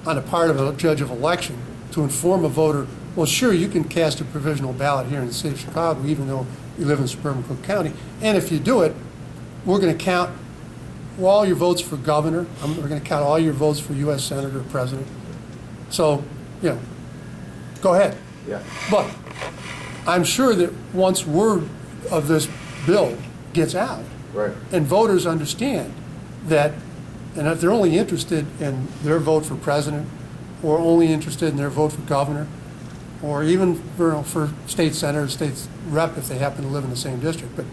on the part of a judge of election to inform a voter, well, sure, you can cast a provisional ballot here in the city of Chicago, even though you live in suburban Cook County, and if you do it, we're going to count all your votes for governor, we're going to count all your votes for U.S. senator or president. So, go ahead. Yeah. But I'm sure that once word of this bill gets out, Right. and voters understand that, and if they're only interested in their vote for president, or only interested in their vote for governor, or even for state senator, state rep if they happen to live in the same district. But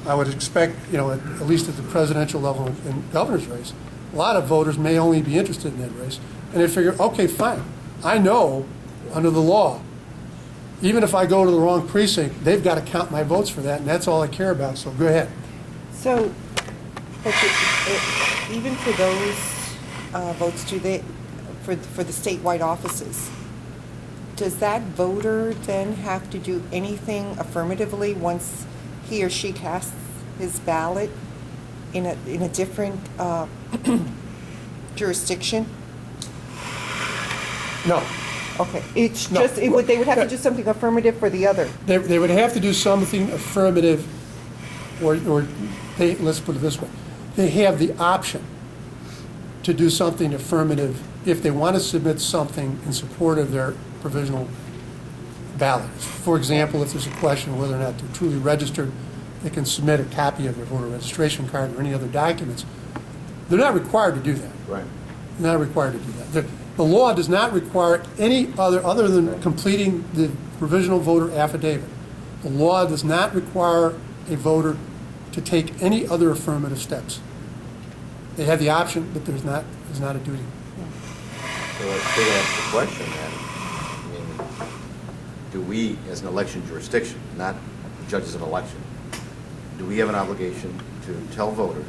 I would expect, at least at the presidential level and governor's race, a lot of voters may only be interested in that race. And they figure, okay, fine, I know under the law, even if I go to the wrong precinct, they've got to count my votes for that, and that's all I care about, so go ahead. So, but even for those votes, for the statewide offices, does that voter then have to do anything affirmatively once he or she casts his ballot in a different jurisdiction? No. Okay, it's No. just, they would have to do something affirmative for the other. They would have to do something affirmative, or let's put it this way, they have the option to do something affirmative if they want to submit something in support of their provisional ballot. For example, if there's a question of whether or not they're truly registered, they can submit a copy of their voter registration card or any other documents. They're not required to do that. Right. They're not required to do that. The law does not require any other than completing the provisional voter affidavit. The law does not require a voter to take any other affirmative steps. They have the option, but there's not a duty. So I still ask the question then. I mean, do we, as an election jurisdiction, not judges of election, do we have an obligation to tell voters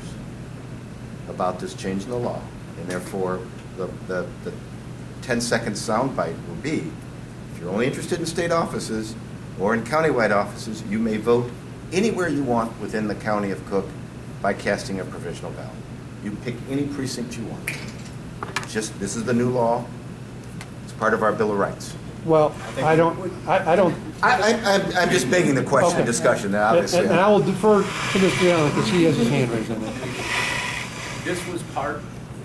about this change in the law? And therefore, the 10-second soundbite will be, if you're only interested in state offices or in countywide offices, you may vote anywhere you want within the county of Cook by casting a provisional ballot. You pick any precinct you want. Just, this is the new law. It's part of our Bill of Rights. Well, I don't. I'm just begging the question, Okay. discussion, obviously. And I will defer to Mr. Allen because he has his hand raised on that. This was part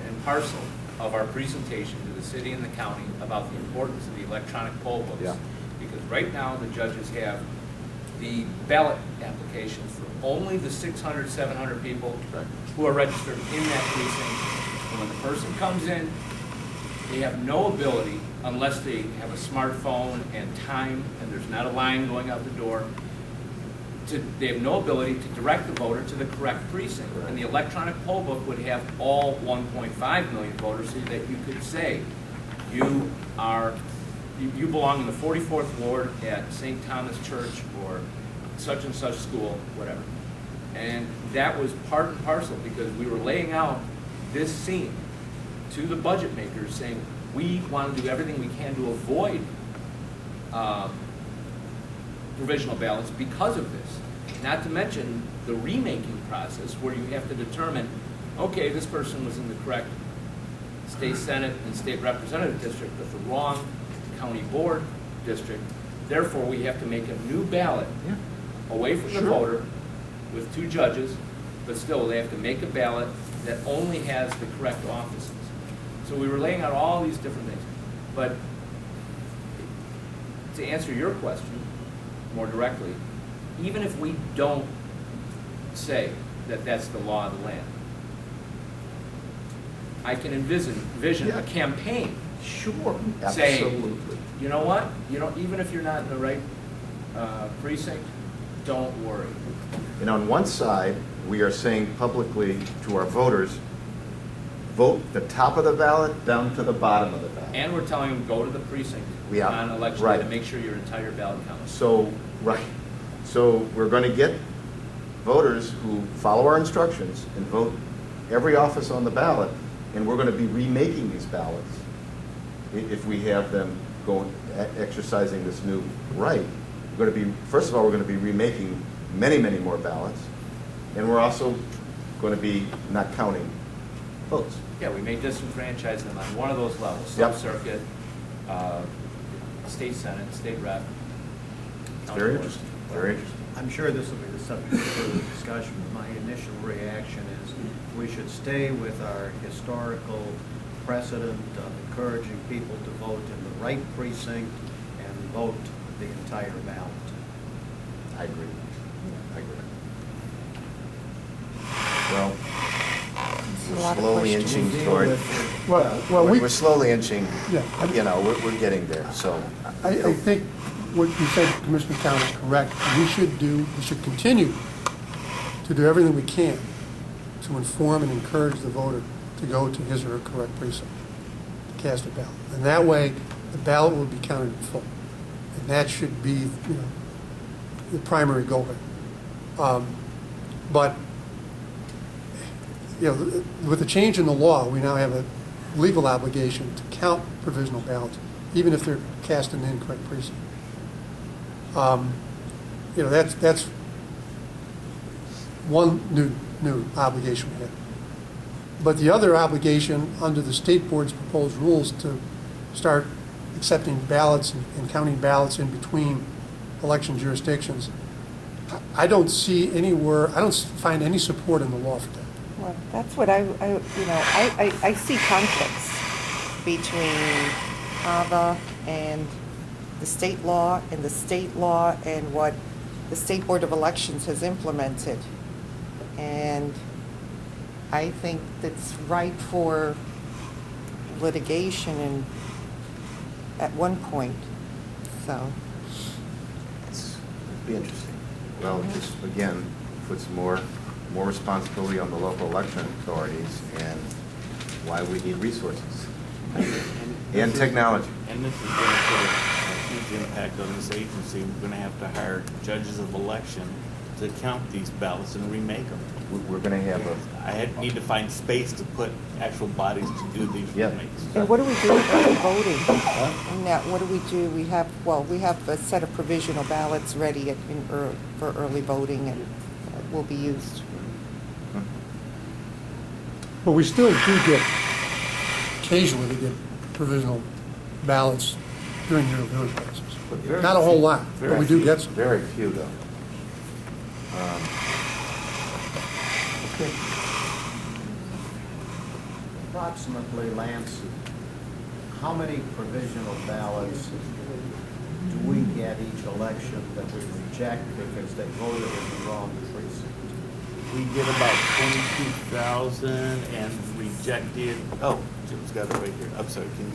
and parcel of our presentation to the city and the county about the importance of the electronic poll books. Yeah. Because right now, the judges have the ballot applications for only the 600, 700 people Right. who are registered in that precinct. And when the person comes in, they have no ability, unless they have a smartphone and time, and there's not a line going out the door, they have no ability to direct the voter to the correct precinct. Right. And the electronic poll book would have all 1.5 million voters so that you could say, you belong in the 44th Ward at St. Thomas Church or such and such school, whatever. And that was part and parcel because we were laying out this scene to the budget makers saying, we want to do everything we can to avoid provisional ballots because of this. Not to mention the remaking process where you have to determine, okay, this person was in the correct state senate and state representative district, but the wrong county board district. Therefore, we have to make a new ballot away from the voter with 2 judges, but still they have to make a ballot that only has the correct offices. So we were laying out all these different things. But to answer your question more directly, even if we don't say that that's the law of the land, I can envision a campaign Sure, saying, absolutely. you know what, even if you're not in the right precinct, don't worry. And on one side, we are saying publicly to our voters, vote the top of the ballot down to the bottom of the ballot. And we're telling them, go to the precinct Yeah, on election day right. to make sure your entire ballot counts. So, right. So we're going to get voters who follow our instructions and vote every office on the ballot, and we're going to be remaking these ballots if we have them exercising this new right. We're going to be, first of all, we're going to be remaking many, many more ballots, and we're also going to be not counting votes. Yeah, we may disenfranchise them on one of those levels, Yep. sub-circuit, state senate, state rep. It's county very board. interesting, very interesting. I'm sure this will be the subject of further discussion, but my initial reaction is we should stay with our historical precedent of encouraging people to vote in the right precinct and vote the entire ballot. I agree. I agree. Well, a we're lot of slowly questions. inching toward, Well, we're slowly inching, Yeah. we're getting there, so. I think what you said, Commissioner Town, is correct. We should continue to do everything we can to inform and encourage the voter to go to his or her correct precinct, to cast a ballot. And that way, the ballot will be counted in full. And that should be, the primary goal. But, with the change in the law, we now have a legal obligation to count provisional ballots, even if they're cast in the incorrect precinct. That's one new obligation we have. But the other obligation under the state board's proposed rules to start accepting ballots and counting ballots in between election jurisdictions, I don't see anywhere, I don't find any support in the law for that. Well, that's what I see conflicts between HAVA and the state law and what the State Board of Elections has implemented. And I think that's ripe for litigation and at one point, so. It'd be interesting. Well, this, again, puts more responsibility on the local election authorities and why we need resources and technology. And this is going to put huge impact on this agency. We're gonna have to hire judges of election to count these ballots and remake them. We're going to have a, Need to find space to put actual bodies to do these Yeah. remakes. And what do we do with early voting? Now, what do we do? We have a set of provisional ballots ready for early voting and will be used. But we still do get, occasionally we get provisional ballots during the early voting process. but very Not a whole few- lot, but very we do few- get some. Very few, though. Okay. Approximately, Lance, how many provisional ballots do we get each election that we reject because they voted in the wrong precinct? We get about 22,000 and rejected, oh, Jim's got it right here. I'm sorry, can you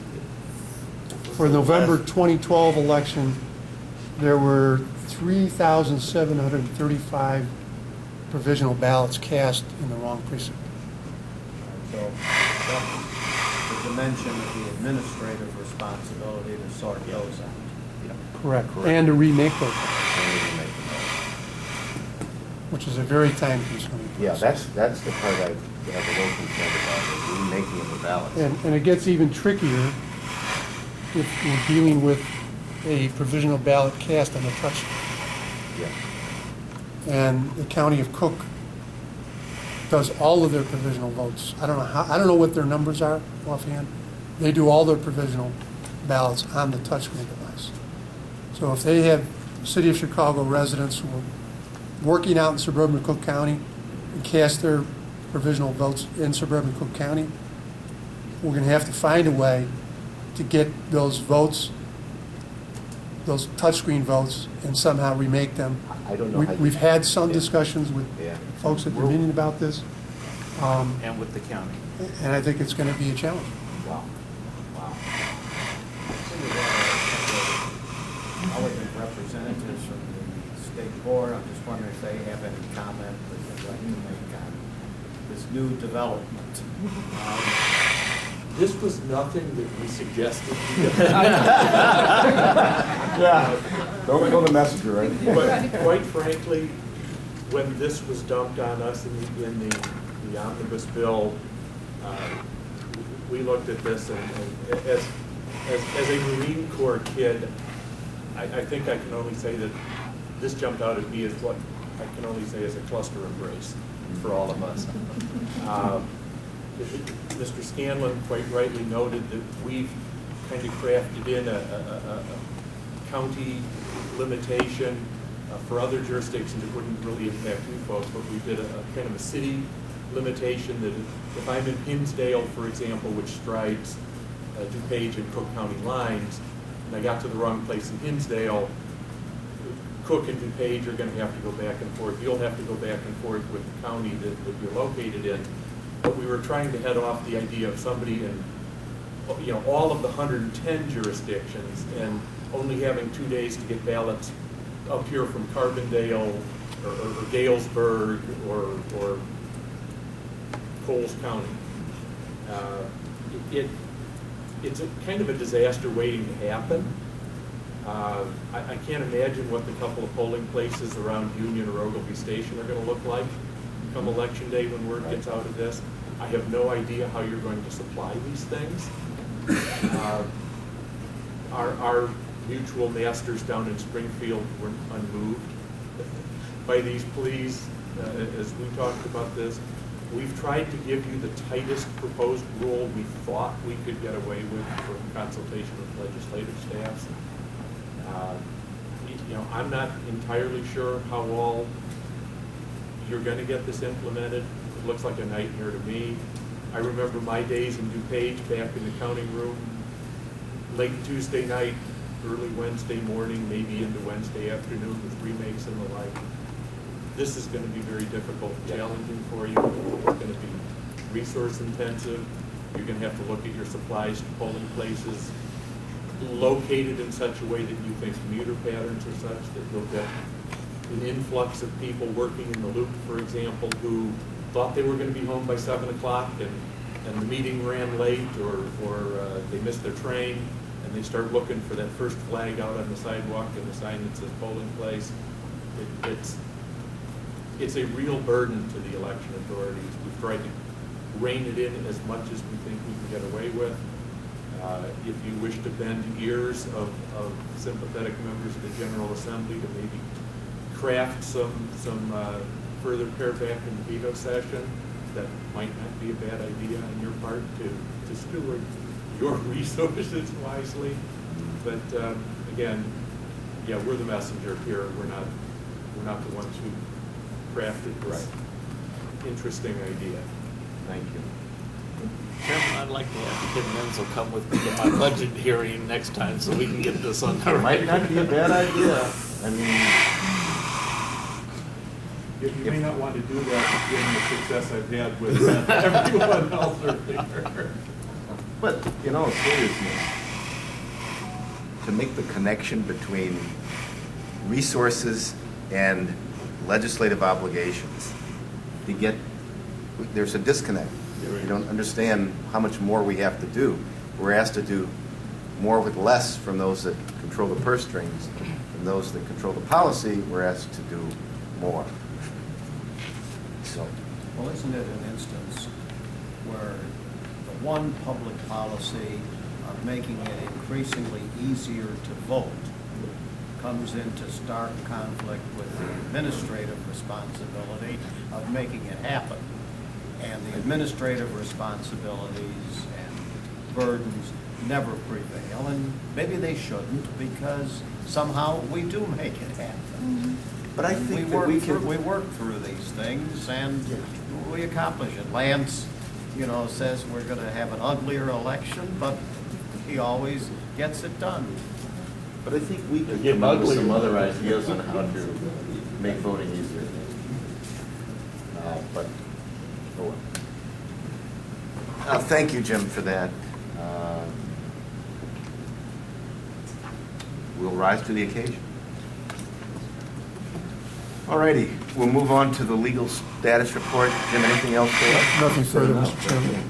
get? For November 2012 election, there were 3,735 provisional ballots cast in the wrong precinct. So that's the dimension of the administrative responsibility to sort those out. Correct. And to remake those, And we can make them. which is a very time-consuming Yeah, process. that's the part I have a little concerned about, is remaking of the ballots. And it gets even trickier if we're dealing with a provisional ballot cast on the touch. Yeah. And the county of Cook does all of their provisional votes. I don't know what their numbers are offhand. They do all their provisional ballots on the touchscreen device. So if they have City of Chicago residents who are working out in suburban Cook County and cast their provisional votes in suburban Cook County, we're going to have to find a way to get those votes, those touchscreen votes, and somehow remake them. I don't know how you- We've had some Yeah. discussions with Yeah. folks at Dominion about this, And with the county. and I think it's going to be a challenge. Wow. Wow. So we have a elegant representatives from the state board. I'm just wondering if they have any comment that they'd like to make on this new development. This was nothing that we suggested. Yeah, don't go the messenger, right? But quite frankly, when this was dumped on us in the omnibus bill, we looked at this and as a Marine Corps kid, I think I can only say that this jumped out at me as what I can only say is a cluster embrace for all of us. Mr. Scanlon quite rightly noted that we've kind of crafted in a county limitation for other jurisdictions. It wouldn't really impact you folks, but we did a kind of a city limitation that if I'm in Hinsdale, for example, which strides DuPage and Cook County lines, and I got to the wrong place in Hinsdale, Cook and DuPage are going to have to go back and forth. You'll have to go back and forth with the county that you're located in. But we were trying to head off the idea of somebody in, all of the 110 jurisdictions and only having 2 days to get ballots up here from Carbondale or Galesburg or Coles County. It's a kind of a disaster waiting to happen. I can't imagine what the couple of polling places around Union or Ogilvie Station are going to look like come election day when word gets out of this. I have no idea how you're going to supply these things. Our mutual masters down in Springfield were unmoved by these pleas as we talked about this. We've tried to give you the tightest proposed rule we thought we could get away with for consultation with legislative staffs. I'm not entirely sure how all you're going to get this implemented. It looks like a nightmare to me. I remember my days in DuPage back in the counting room, late Tuesday night, early Wednesday morning, maybe into Wednesday afternoon with remakes and the like. This is going to be very difficult and challenging for you. It's going to be resource intensive. You're going to have to look at your supplies to polling places located in such a way that you think commuter patterns are such that you'll get an influx of people working in the loop, for example, who thought they were going to be home by 7 o'clock and the meeting ran late or they missed their train. and they start looking for that first flag out on the sidewalk and the sign that says polling place, it's a real burden to the election authorities. We've tried to rein it in as much as we think we can get away with. If you wish to bend ears of sympathetic members of the General Assembly to maybe craft some further pareback in the veto session, that might not be a bad idea on your part to steward your resources wisely. But again, yeah, we're the messenger here. We're not the ones who crafted this interesting idea. Thank you. Chairman, I'd like to have Kim Menzel come with me to my budget hearing next time so we can get this on the It might not be a bad idea. I mean, You may not want to do that given the success I've had with everyone else earlier. but, you know, seriously, to make the connection between resources and legislative obligations, there's a disconnect. You don't understand how much more we have to do. We're asked to do more with less from those that control the purse strings. From those that control the policy, we're asked to do more. So, Well, isn't it an instance where the one public policy of making it increasingly easier to vote comes into stark conflict with the administrative responsibility of making it happen? And the administrative responsibilities and burdens never prevail, and maybe they shouldn't, because somehow we do make it happen. but I think that We work through these things, and we accomplish it. Lance, says we're going to have an uglier election, but he always gets it done. But I think we could Get come up with ugly. some other ideas on how to make voting easier. But, oh well. Thank you, Jim, for that. We'll rise to the occasion. All righty, we'll move on to the legal status report. Jim, anything else for us? Nothing further, Mr. Chairman.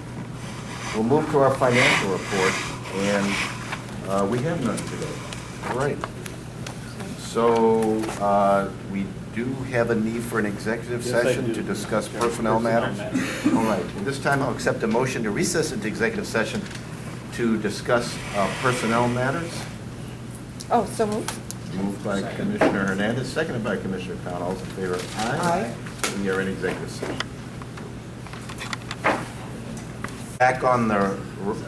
We'll move to our financial report, and we have none today. All right. So we do have a need for an executive Yes, I session do. to discuss Yeah, personnel matters. personnel All right. At this time, I'll accept a motion to recess into executive session to discuss personnel matters. Oh, so moved. Moved by Commissioner Hernandez, seconded by Commissioner Connell. All those in favor? Aye. We are in executive session. Back on the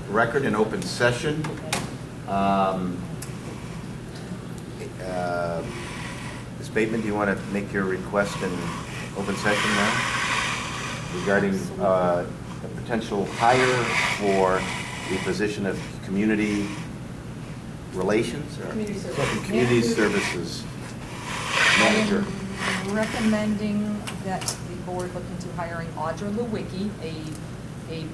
record in open session. Ms. Bateman, do you want to make your request in open session now regarding a potential hire for the position of community relations or community services manager? I am recommending that the board look into hiring Audra Lewicki, a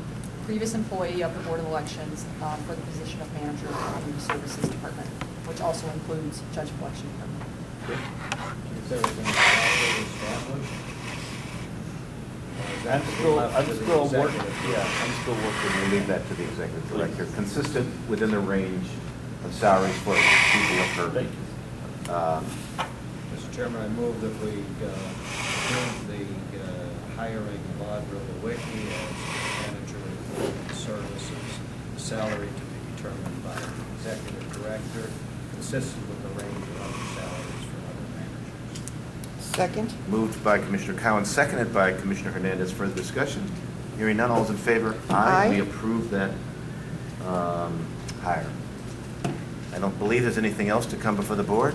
previous employee of the Board of Elections, for the position of manager of the Community Services Department, which also includes judge of election department. Is everything already established? Or is that to be left to the executive? I'm still working, we'll leave that to the executive director, consistent within the range of salaries for people of her. Mr. Chairman, I move that we approve the hiring of Audra Lewicki as manager of Human Services, salary to be determined by the executive director, consistent with the range of other salaries for other managers. Second? Moved by Commissioner Cowan, seconded by Commissioner Hernandez. Further discussion? Hearing none, all's in favor? Aye. We approve that hire. I don't believe there's anything else to come before the board,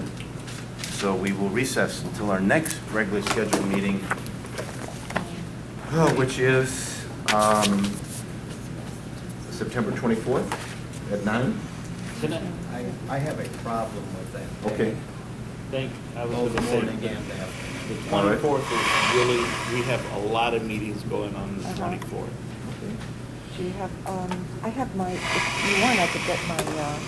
so we will recess until our next regularly scheduled meeting, which is September 24th at 9. I have a problem with that. Okay. I was Both going to say, morning and afternoon. the 24th is really, we have a lot of meetings going on the 24th. Do you have, I have my, if you want, I could get my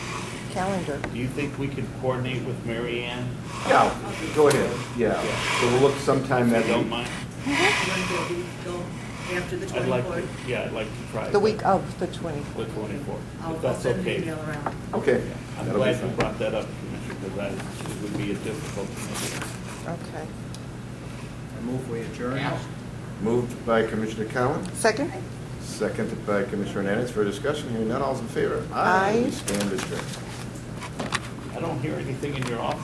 calendar. Do you think we could coordinate with Mary Ann? Yeah, go ahead. Yeah. So we'll look sometime If that you don't week. mind? After the I'd like 24th? to, yeah, I'd like to try. The week of the The 24th. 24th, I'll if that's send an okay. email around. Okay. I'm that'll be glad you fine. brought that up, Commissioner, because that it would be a difficult thing. Okay. I move we adjourn. Moved by Commissioner Cowan, Second? seconded by Commissioner Hernandez. For discussion, hearing none, all's in favor? Aye. We stand adjourned. I don't hear anything in your office.